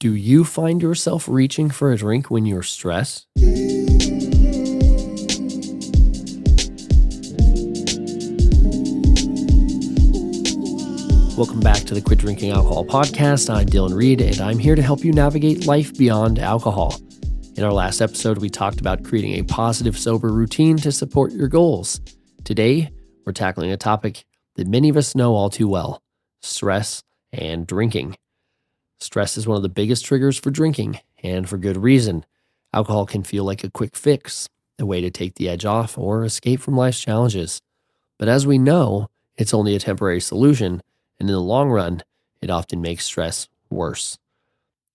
Do you find yourself reaching for a drink when you're stressed? Welcome back to the Quit Drinking Alcohol podcast. I'm Dylan Reed, and I'm here to help you navigate life beyond alcohol. In our last episode, we talked about creating a positive, sober routine to support your goals. Today, we're tackling a topic that many of us know all too well: stress and drinking. Stress is one of the biggest triggers for drinking, and for good reason. Alcohol can feel like a quick fix, a way to take the edge off or escape from life's challenges. But as we know, it's only a temporary solution, and in the long run, it often makes stress worse.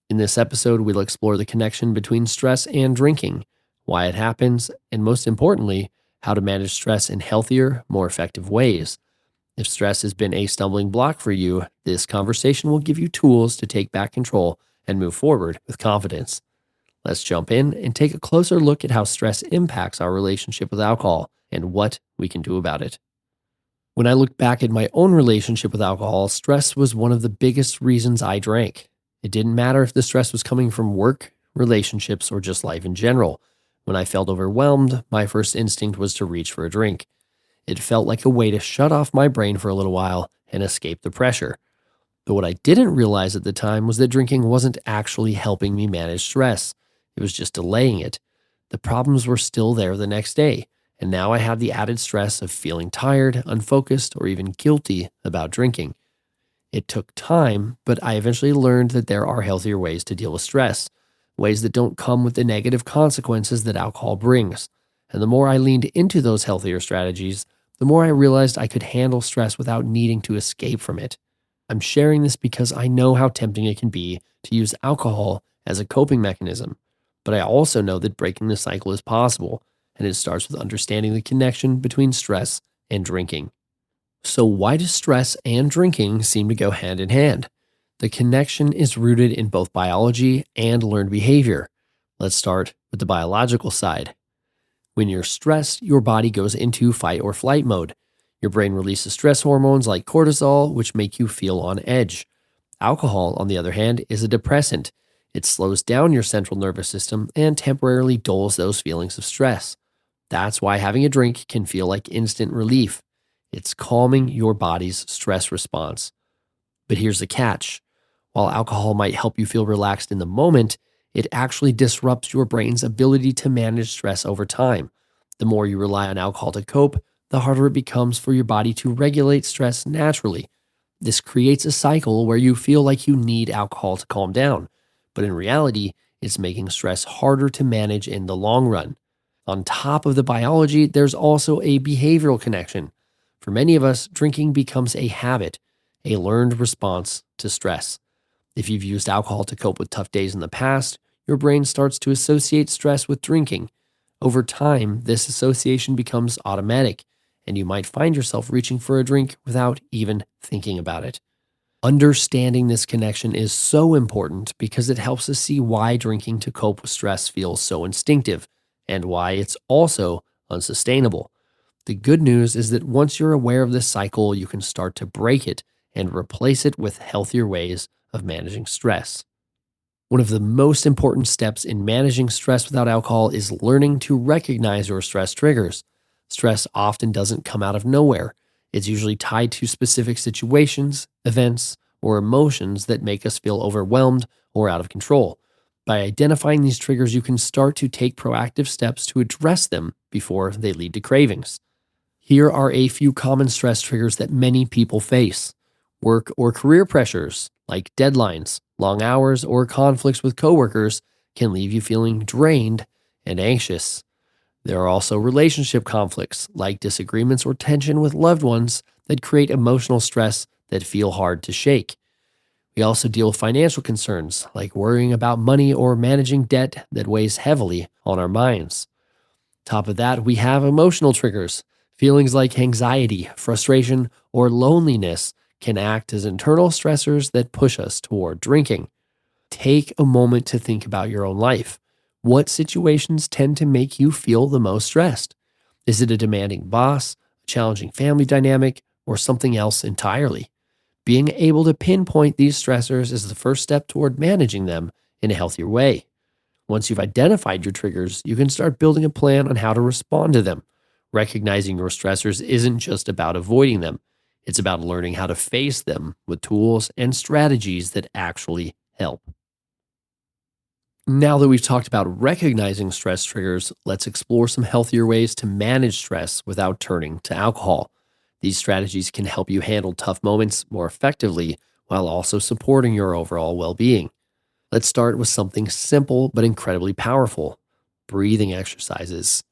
In this episode, we'll explore the connection between stress and drinking, why it happens, and most importantly, how to manage stress in healthier, more effective ways. If stress has been a stumbling block for you, this conversation will give you tools to take back control and move forward with confidence. Let's jump in and take a closer look at how stress impacts our relationship with alcohol and what we can do about it. When I look back at my own relationship with alcohol, stress was one of the biggest reasons I drank. It didn't matter if the stress was coming from work, relationships, or just life in general. When I felt overwhelmed, my first instinct was to reach for a drink. It felt like a way to shut off my brain for a little while and escape the pressure. But what I didn't realize at the time was that drinking wasn't actually helping me manage stress. It was just delaying it. The problems were still there the next day, and now I had the added stress of feeling tired, unfocused, or even guilty about drinking. It took time, but I eventually learned that there are healthier ways to deal with stress, ways that don't come with the negative consequences that alcohol brings. And the more I leaned into those healthier strategies, the more I realized I could handle stress without needing to escape from it. I'm sharing this because I know how tempting it can be to use alcohol as a coping mechanism, but I also know that breaking the cycle is possible, and it starts with understanding the connection between stress and drinking. So why does stress and drinking seem to go hand in hand? The connection is rooted in both biology and learned behavior. Let's start with the biological side. When you're stressed, your body goes into fight or flight mode. Your brain releases stress hormones like cortisol, which make you feel on edge. Alcohol, on the other hand, is a depressant. It slows down your central nervous system and temporarily dulls those feelings of stress. That's why having a drink can feel like instant relief. It's calming your body's stress response. But here's the catch. While alcohol might help you feel relaxed in the moment, it actually disrupts your brain's ability to manage stress over time. The more you rely on alcohol to cope, the harder it becomes for your body to regulate stress naturally. This creates a cycle where you feel like you need alcohol to calm down, but in reality, it's making stress harder to manage in the long run. On top of the biology, there's also a behavioral connection. For many of us, drinking becomes a habit, a learned response to stress. If you've used alcohol to cope with tough days in the past, your brain starts to associate stress with drinking. Over time, this association becomes automatic, and you might find yourself reaching for a drink without even thinking about it. Understanding this connection is so important because it helps us see why drinking to cope with stress feels so instinctive, and why it's also unsustainable. The good news is that once you're aware of this cycle, you can start to break it and replace it with healthier ways of managing stress. One of the most important steps in managing stress without alcohol is learning to recognize your stress triggers. Stress often doesn't come out of nowhere. It's usually tied to specific situations, events, or emotions that make us feel overwhelmed or out of control. By identifying these triggers, you can start to take proactive steps to address them before they lead to cravings. Here are a few common stress triggers that many people face. Work or career pressures, like deadlines, long hours, or conflicts with coworkers, can leave you feeling drained and anxious. There are also relationship conflicts, like disagreements or tension with loved ones, that create emotional stress that feel hard to shake. We also deal with financial concerns, like worrying about money or managing debt that weighs heavily on our minds. Top of that, we have emotional triggers. Feelings like anxiety, frustration, or loneliness can act as internal stressors that push us toward drinking. Take a moment to think about your own life. What situations tend to make you feel the most stressed? Is it a demanding boss, a challenging family dynamic, or something else entirely? Being able to pinpoint these stressors is the first step toward managing them in a healthier way. Once you've identified your triggers, you can start building a plan on how to respond to them. Recognizing your stressors isn't just about avoiding them, it's about learning how to face them with tools and strategies that actually help. Now that we've talked about recognizing stress triggers, let's explore some healthier ways to manage stress without turning to alcohol. These strategies can help you handle tough moments more effectively while also supporting your overall well being. Let's start with something simple but incredibly powerful: breathing exercises.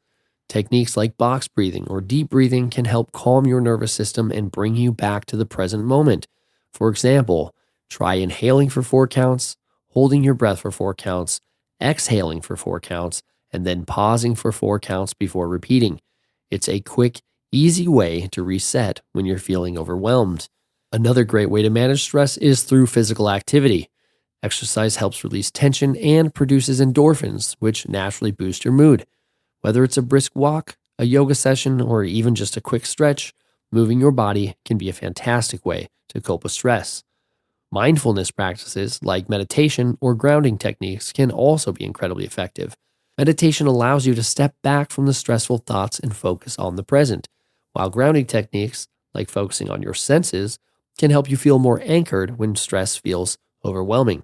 Techniques like box breathing or deep breathing can help calm your nervous system and bring you back to the present moment. For example, try inhaling for 4 counts, holding your breath for 4 counts, exhaling for 4 counts, and then pausing for 4 counts before repeating. It's a quick, easy way to reset when you're feeling overwhelmed. Another great way to manage stress is through physical activity. Exercise helps release tension and produces endorphins, which naturally boost your mood. Whether it's a brisk walk, a yoga session, or even just a quick stretch, moving your body can be a fantastic way to cope with stress. Mindfulness practices like meditation or grounding techniques can also be incredibly effective. Meditation allows you to step back from the stressful thoughts and focus on the present, while grounding techniques, like focusing on your senses, can help you feel more anchored when stress feels overwhelming.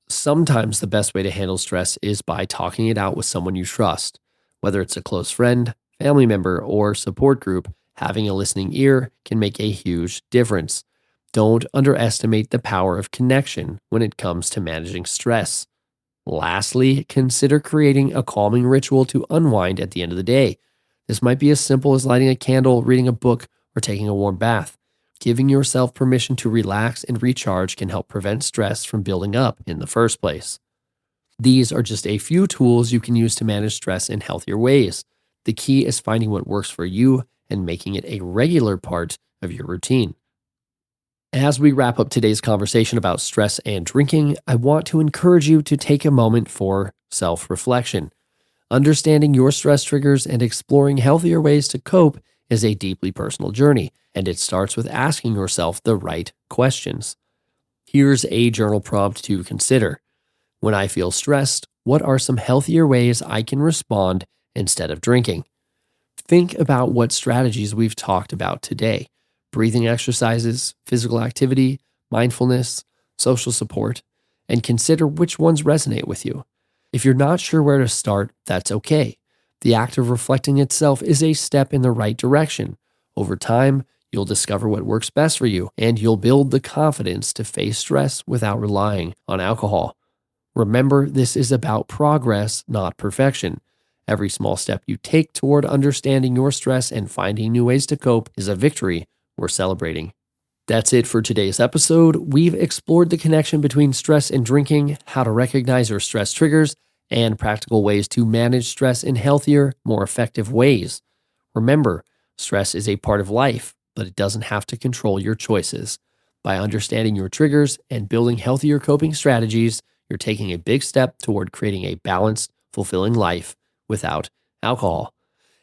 Sometimes the best way to handle stress is by talking it out with someone you trust. Whether it's a close friend, family member, or support group, having a listening ear can make a huge difference. Don't underestimate the power of connection when it comes to managing stress. Lastly, consider creating a calming ritual to unwind at the end of the day. This might be as simple as lighting a candle, reading a book, or taking a warm bath. Giving yourself permission to relax and recharge can help prevent stress from building up in the first place. These are just a few tools you can use to manage stress in healthier ways. The key is finding what works for you and making it a regular part of your routine. As we wrap up today's conversation about stress and drinking, I want to encourage you to take a moment for self reflection. Understanding your stress triggers and exploring healthier ways to cope is a deeply personal journey, and it starts with asking yourself the right questions. Here's a journal prompt to consider. When I feel stressed, what are some healthier ways I can respond instead of drinking? Think about what strategies we've talked about today: breathing exercises, physical activity, mindfulness, social support, and consider which ones resonate with you. If you're not sure where to start, that's okay. The act of reflecting itself is a step in the right direction. Over time, you'll discover what works best for you, and you'll build the confidence to face stress without relying on alcohol. Remember, this is about progress, not perfection. Every small step you take toward understanding your stress and finding new ways to cope is a victory worth celebrating. That's it for today's episode. We've explored the connection between stress and drinking, how to recognize your stress triggers, and practical ways to manage stress in healthier, more effective ways. Remember, stress is a part of life, but it doesn't have to control your choices. By understanding your triggers and building healthier coping strategies, you're taking a big step toward creating a balanced, fulfilling life without alcohol.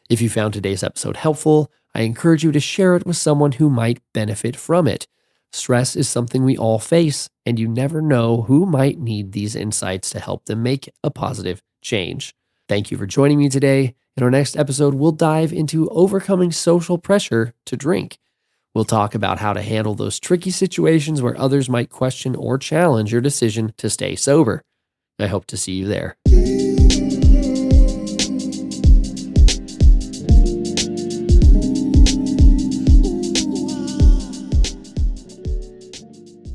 If you found today's episode helpful, I encourage you to share it with someone who might benefit from it. Stress is something we all face, and you never know who might need these insights to help them make a positive change. Thank you for joining me today. In our next episode, we'll dive into overcoming social pressure to drink. We'll talk about how to handle those tricky situations where others might question or challenge your decision to stay sober. I hope to see you there.